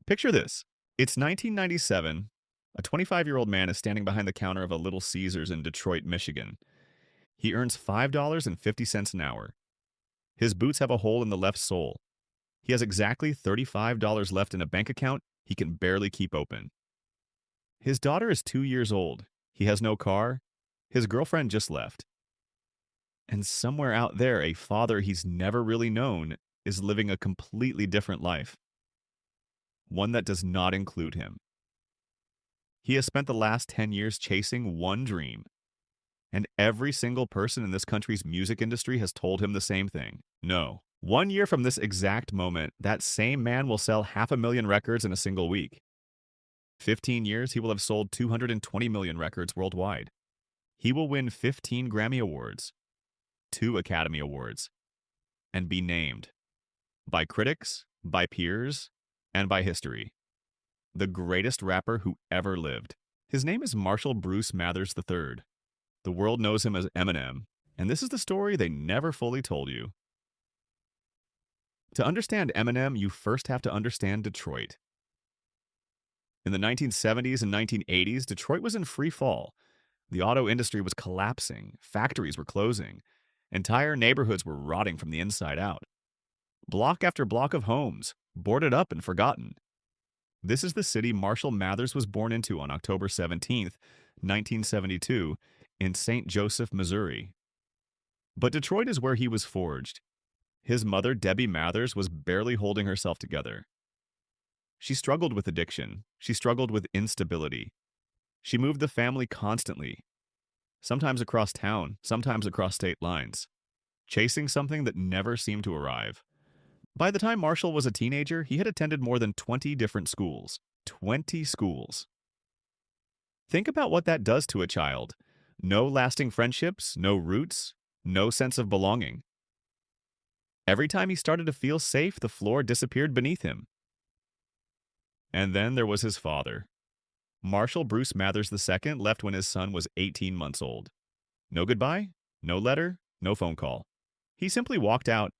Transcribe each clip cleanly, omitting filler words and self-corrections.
Picture this. It's 1997. A 25-year-old man is standing behind the counter of a Little Caesars in Detroit, Michigan. He earns $5.50 an hour. His boots have a hole in the left sole. He has exactly $35 left in a bank account he can barely keep open. His daughter is 2 years old. He has no car. His girlfriend just left. And somewhere out there, a father he's never really known is living a completely different life, one that does not include him. He has spent the last 10 years chasing one dream, and every single person in this country's music industry has told him the same thing. No. 1 year from this exact moment, that same man will sell 500,000 records in a single week. 15 years, he will have sold 220 million records worldwide. He will win 15 Grammy Awards, 2 Academy Awards, and be named by critics, by peers, and by history the greatest rapper who ever lived. His name is Marshall Bruce Mathers III. The world knows him as Eminem, and this is the story they never fully told you. To understand Eminem, you first have to understand Detroit. In the 1970s and 1980s, Detroit was in free fall. The auto industry was collapsing, factories were closing, entire neighborhoods were rotting from the inside out. Block after block of homes, boarded up and forgotten. This is the city Marshall Mathers was born into on October 17th, 1972, in St. Joseph, Missouri. But Detroit is where he was forged. His mother, Debbie Mathers, was barely holding herself together. She struggled with addiction. She struggled with instability. She moved the family constantly, sometimes across town, sometimes across state lines, chasing something that never seemed to arrive. By the time Marshall was a teenager, he had attended more than 20 different schools. 20 schools. Think about what that does to a child. No lasting friendships, no roots, no sense of belonging. Every time he started to feel safe, the floor disappeared beneath him. And then there was his father. Marshall Bruce Mathers II left when his son was 18 months old. No goodbye, no letter, no phone call. He simply walked out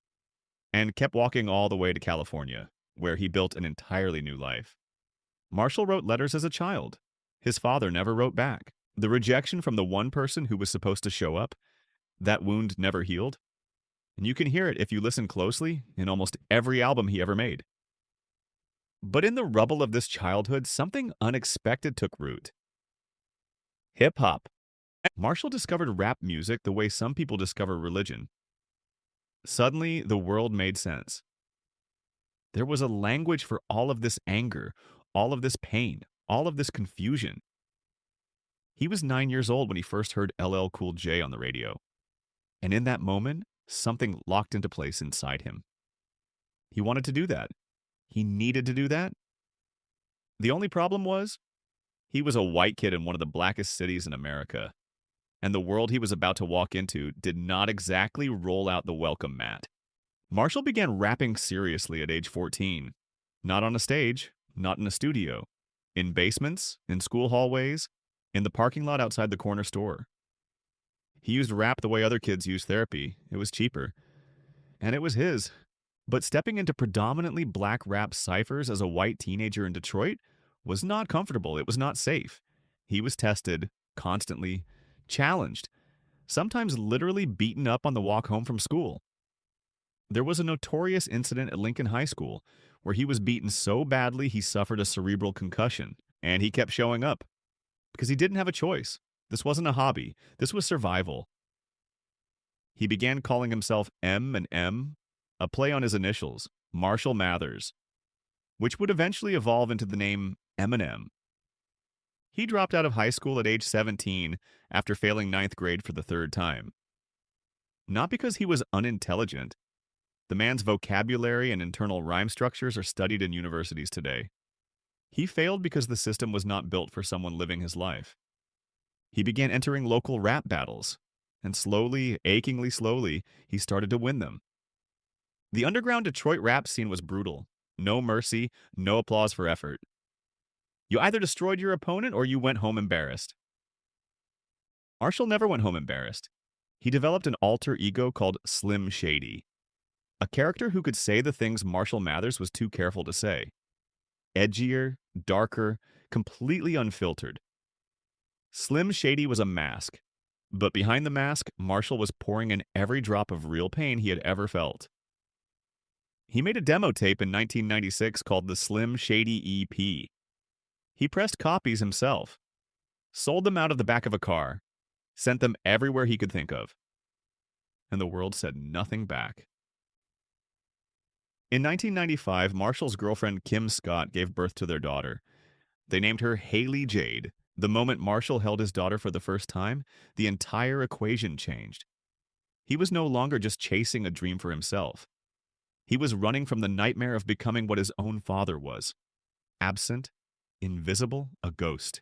and kept walking all the way to California, where he built an entirely new life. Marshall wrote letters as a child. His father never wrote back. The rejection from the one person who was supposed to show up, that wound never healed. And you can hear it if you listen closely in almost every album he ever made. But in the rubble of this childhood, something unexpected took root. Hip-hop. Marshall discovered rap music the way some people discover religion. Suddenly, the world made sense. There was a language for all of this anger, all of this pain, all of this confusion. He was 9 years old when he first heard LL Cool J on the radio. And in that moment, something locked into place inside him. He wanted to do that. He needed to do that. The only problem was, he was a white kid in one of the blackest cities in America. And the world he was about to walk into did not exactly roll out the welcome mat. Marshall began rapping seriously at age 14. Not on a stage, not in a studio. In basements, in school hallways, in the parking lot outside the corner store. He used rap the way other kids use therapy. It was cheaper. And it was his. But stepping into predominantly black rap ciphers as a white teenager in Detroit was not comfortable. It was not safe. He was tested, constantly, challenged, sometimes literally beaten up on the walk home from school. There was a notorious incident at Lincoln High School where he was beaten so badly he suffered a cerebral concussion, and he kept showing up because he didn't have a choice. This wasn't a hobby. This was survival. He began calling himself M and M, a play on his initials, Marshall Mathers, which would eventually evolve into the name Eminem. He dropped out of high school at age 17 after failing ninth grade for the third time. Not because he was unintelligent. The man's vocabulary and internal rhyme structures are studied in universities today. He failed because the system was not built for someone living his life. He began entering local rap battles, and slowly, achingly slowly, he started to win them. The underground Detroit rap scene was brutal. No mercy, no applause for effort. You either destroyed your opponent or you went home embarrassed. Marshall never went home embarrassed. He developed an alter ego called Slim Shady, a character who could say the things Marshall Mathers was too careful to say. edgier, darker, completely unfiltered. Slim Shady was a mask, but behind the mask, Marshall was pouring in every drop of real pain he had ever felt. He made a demo tape in 1996 called the Slim Shady EP. He pressed copies himself, sold them out of the back of a car, sent them everywhere he could think of. And the world said nothing back. In 1995, Marshall's girlfriend Kim Scott gave birth to their daughter. They named her Haley Jade. The moment Marshall held his daughter for the first time, the entire equation changed. He was no longer just chasing a dream for himself. He was running from the nightmare of becoming what his own father was: absent, invisible, a ghost.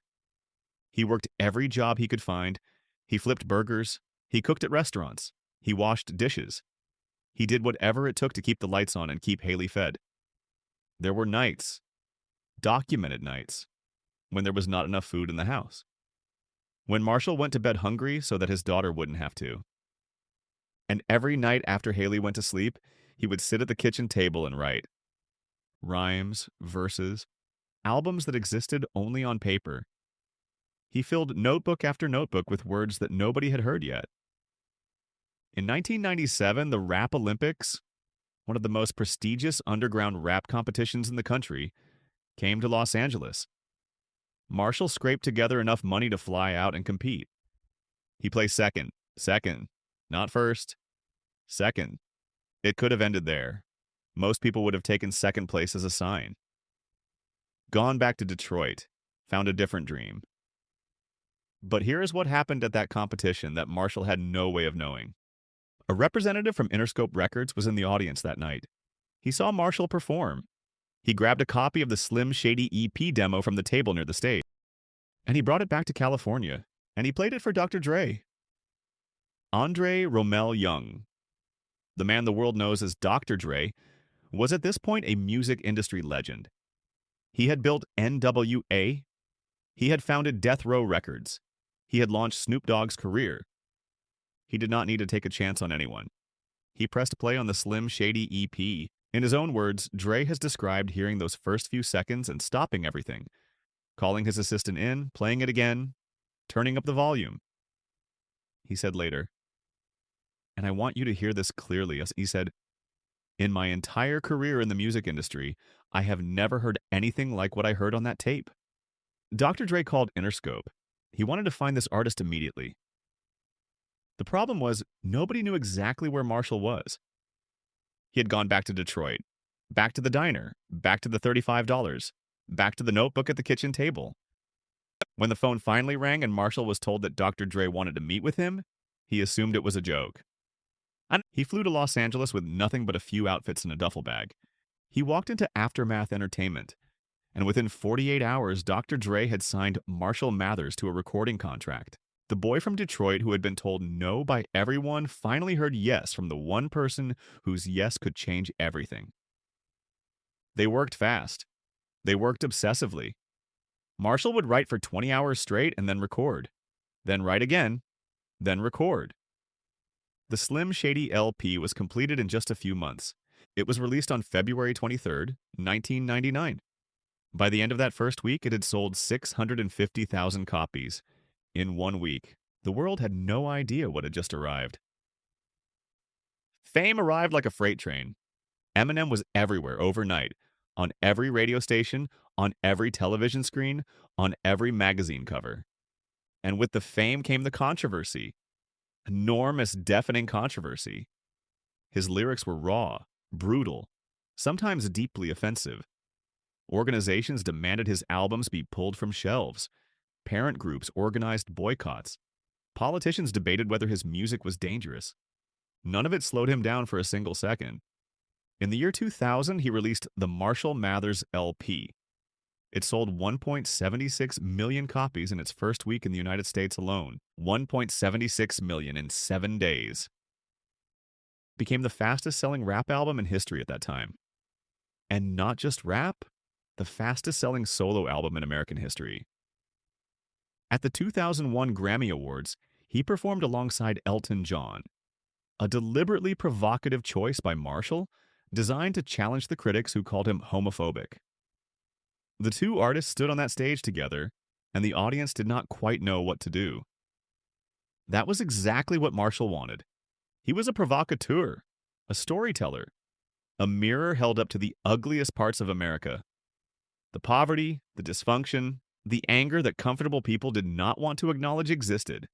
He worked every job he could find. He flipped burgers. He cooked at restaurants. He washed dishes. He did whatever it took to keep the lights on and keep Haley fed. There were nights, documented nights, when there was not enough food in the house. When Marshall went to bed hungry so that his daughter wouldn't have to. And every night after Haley went to sleep, he would sit at the kitchen table and write rhymes, verses, albums that existed only on paper. He filled notebook after notebook with words that nobody had heard yet. In 1997, the Rap Olympics, one of the most prestigious underground rap competitions in the country, came to Los Angeles. Marshall scraped together enough money to fly out and compete. He placed second, not first, second. It could have ended there. Most people would have taken second place as a sign. Gone back to Detroit, found a different dream. But here is what happened at that competition that Marshall had no way of knowing. A representative from Interscope Records was in the audience that night. He saw Marshall perform. He grabbed a copy of the Slim Shady EP demo from the table near the stage, and he brought it back to California, and he played it for Dr. Dre. Andre Romel Young, the man the world knows as Dr. Dre, was at this point a music industry legend. He had built NWA. He had founded Death Row Records. He had launched Snoop Dogg's career. He did not need to take a chance on anyone. He pressed play on the Slim Shady EP. In his own words, Dre has described hearing those first few seconds and stopping everything, calling his assistant in, playing it again, turning up the volume. He said later, and I want you to hear this clearly, as he said, in my entire career in the music industry, I have never heard anything like what I heard on that tape. Dr. Dre called Interscope. He wanted to find this artist immediately. The problem was, nobody knew exactly where Marshall was. He had gone back to Detroit, back to the diner, back to the $35, back to the notebook at the kitchen table. When the phone finally rang and Marshall was told that Dr. Dre wanted to meet with him, he assumed it was a joke. And he flew to Los Angeles with nothing but a few outfits in a duffel bag. He walked into Aftermath Entertainment, and within 48 hours, Dr. Dre had signed Marshall Mathers to a recording contract. The boy from Detroit who had been told no by everyone finally heard yes from the one person whose yes could change everything. They worked fast. They worked obsessively. Marshall would write for 20 hours straight and then record. Then write again. Then record. The Slim Shady LP was completed in just a few months. It was released on February 23rd, 1999. By the end of that first week, it had sold 650,000 copies. In 1 week, the world had no idea what had just arrived. Fame arrived like a freight train. Eminem was everywhere overnight, on every radio station, on every television screen, on every magazine cover. And with the fame came the controversy. Enormous, deafening controversy. His lyrics were raw, brutal, sometimes deeply offensive. Organizations demanded his albums be pulled from shelves. Parent groups organized boycotts. Politicians debated whether his music was dangerous. None of it slowed him down for a single second. In the year 2000, he released the Marshall Mathers LP. It sold 1.76 million copies in its first week in the United States alone. 1.76 million in 7 days. It became the fastest-selling rap album in history at that time. And not just rap, the fastest-selling solo album in American history. At the 2001 Grammy Awards, he performed alongside Elton John, a deliberately provocative choice by Marshall designed to challenge the critics who called him homophobic. The two artists stood on that stage together, and the audience did not quite know what to do. That was exactly what Marshall wanted. He was a provocateur, a storyteller, a mirror held up to the ugliest parts of America: the poverty, the dysfunction, the anger that comfortable people did not want to acknowledge existed.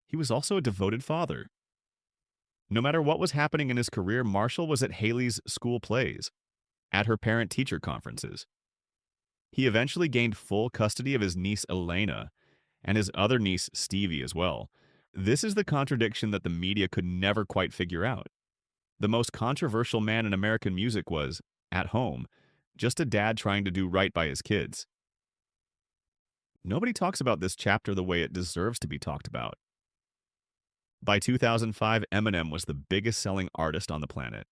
He was also a devoted father. No matter what was happening in his career, Marshall was at Haley's school plays, at her parent-teacher conferences. He eventually gained full custody of his niece Elena and his other niece Stevie as well. This is the contradiction that the media could never quite figure out. The most controversial man in American music was, at home, just a dad trying to do right by his kids. Nobody talks about this chapter the way it deserves to be talked about. By 2005, Eminem was the biggest selling artist on the planet.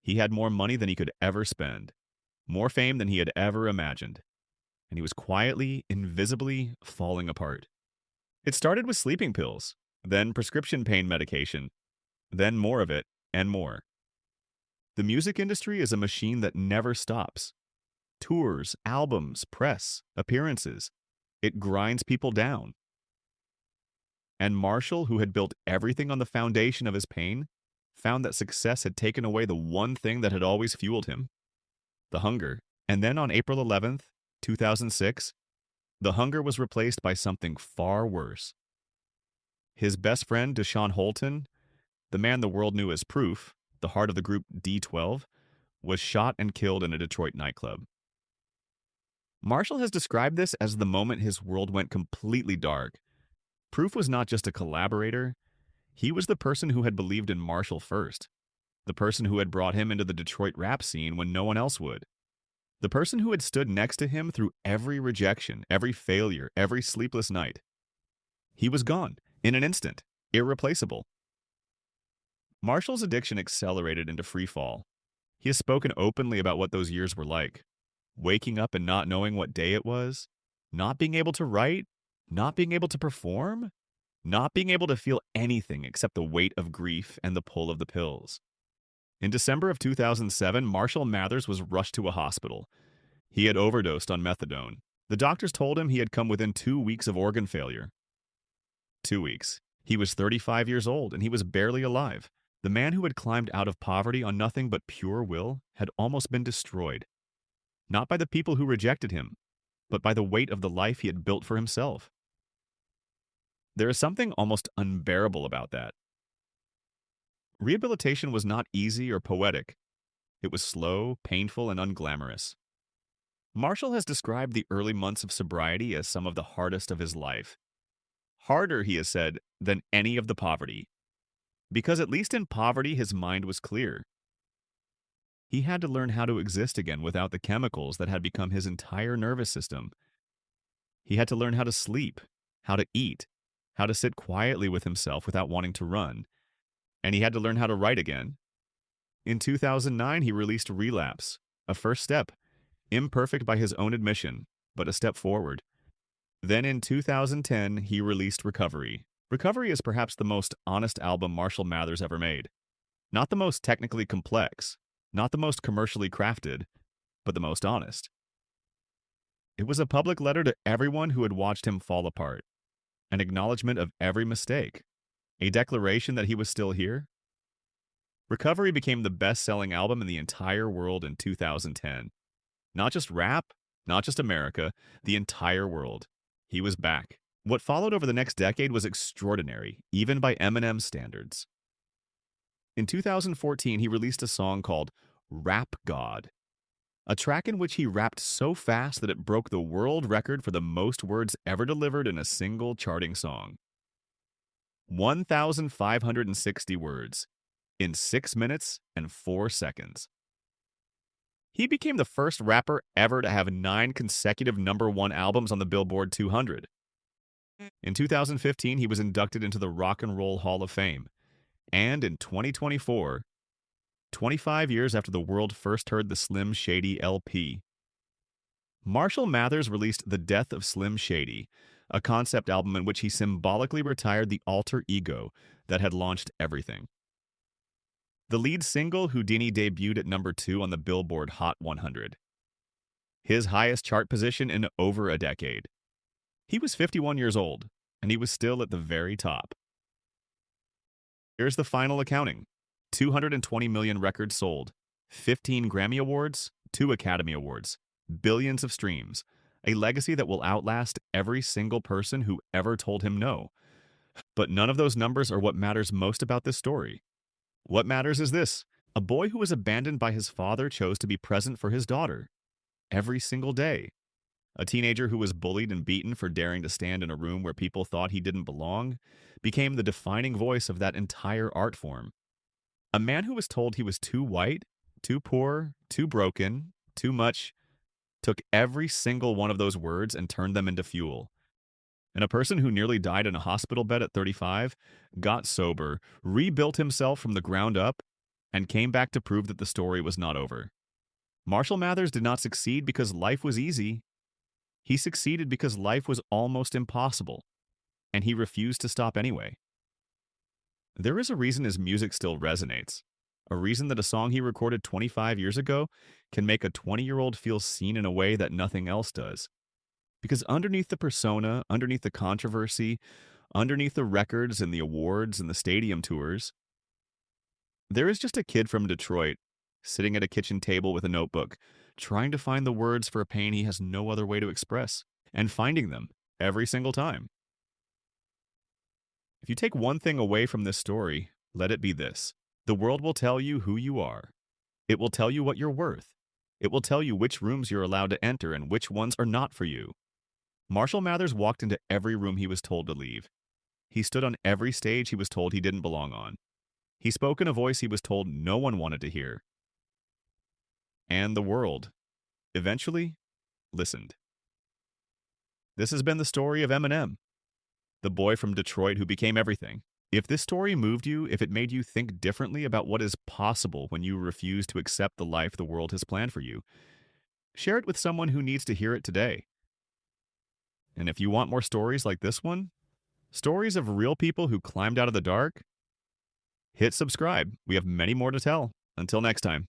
He had more money than he could ever spend, more fame than he had ever imagined, and he was quietly, invisibly falling apart. It started with sleeping pills, then prescription pain medication, then more of it, and more. The music industry is a machine that never stops. Tours, albums, press, appearances. It grinds people down. And Marshall, who had built everything on the foundation of his pain, found that success had taken away the one thing that had always fueled him: the hunger. And then on April 11th, 2006, the hunger was replaced by something far worse. His best friend, Deshaun Holton, the man the world knew as Proof, the heart of the group D12, was shot and killed in a Detroit nightclub. Marshall has described this as the moment his world went completely dark. Proof was not just a collaborator, he was the person who had believed in Marshall first, the person who had brought him into the Detroit rap scene when no one else would, the person who had stood next to him through every rejection, every failure, every sleepless night. He was gone, in an instant, irreplaceable. Marshall's addiction accelerated into free fall. He has spoken openly about what those years were like: waking up and not knowing what day it was, not being able to write, not being able to perform, not being able to feel anything except the weight of grief and the pull of the pills. In December of 2007, Marshall Mathers was rushed to a hospital. He had overdosed on methadone. The doctors told him he had come within 2 weeks of organ failure. 2 weeks. He was 35 years old, and he was barely alive. The man who had climbed out of poverty on nothing but pure will had almost been destroyed. Not by the people who rejected him, but by the weight of the life he had built for himself. There is something almost unbearable about that. Rehabilitation was not easy or poetic. It was slow, painful, and unglamorous. Marshall has described the early months of sobriety as some of the hardest of his life. Harder, he has said, than any of the poverty. Because at least in poverty, his mind was clear. He had to learn how to exist again without the chemicals that had become his entire nervous system. He had to learn how to sleep, how to eat, how to sit quietly with himself without wanting to run. And he had to learn how to write again. In 2009, he released Relapse, a first step, imperfect by his own admission, but a step forward. Then in 2010, he released Recovery. Recovery is perhaps the most honest album Marshall Mathers ever made. Not the most technically complex, not the most commercially crafted, but the most honest. It was a public letter to everyone who had watched him fall apart, an acknowledgement of every mistake, a declaration that he was still here. Recovery became the best-selling album in the entire world in 2010. Not just rap, not just America, the entire world. He was back. What followed over the next decade was extraordinary, even by Eminem standards. In 2014, he released a song called Rap God, a track in which he rapped so fast that it broke the world record for the most words ever delivered in a single charting song. 1,560 words, in 6 minutes and 4 seconds. He became the first rapper ever to have 9 consecutive #1 albums on the Billboard 200. In 2015, he was inducted into the Rock and Roll Hall of Fame. And in 2024, 25 years after the world first heard the Slim Shady LP, Marshall Mathers released The Death of Slim Shady, a concept album in which he symbolically retired the alter ego that had launched everything. The lead single, Houdini, debuted at #2 on the Billboard Hot 100. his highest chart position in over a decade. He was 51 years old, and he was still at the very top. Here's the final accounting: 220 million records sold, 15 Grammy Awards, 2 Academy Awards, billions of streams, a legacy that will outlast every single person who ever told him no. But none of those numbers are what matters most about this story. What matters is this: a boy who was abandoned by his father chose to be present for his daughter every single day. A teenager who was bullied and beaten for daring to stand in a room where people thought he didn't belong became the defining voice of that entire art form. A man who was told he was too white, too poor, too broken, too much, took every single one of those words and turned them into fuel. And a person who nearly died in a hospital bed at 35 got sober, rebuilt himself from the ground up, and came back to prove that the story was not over. Marshall Mathers did not succeed because life was easy. He succeeded because life was almost impossible, and he refused to stop anyway. There is a reason his music still resonates, a reason that a song he recorded 25 years ago can make a 20-year-old feel seen in a way that nothing else does. Because underneath the persona, underneath the controversy, underneath the records and the awards and the stadium tours, there is just a kid from Detroit sitting at a kitchen table with a notebook, trying to find the words for a pain he has no other way to express, and finding them every single time. If you take one thing away from this story, let it be this: the world will tell you who you are. It will tell you what you're worth. It will tell you which rooms you're allowed to enter and which ones are not for you. Marshall Mathers walked into every room he was told to leave. He stood on every stage he was told he didn't belong on. He spoke in a voice he was told no one wanted to hear. And the world, eventually, listened. This has been the story of Eminem, the boy from Detroit who became everything. If this story moved you, if it made you think differently about what is possible when you refuse to accept the life the world has planned for you, share it with someone who needs to hear it today. And if you want more stories like this one, stories of real people who climbed out of the dark, hit subscribe. We have many more to tell. Until next time.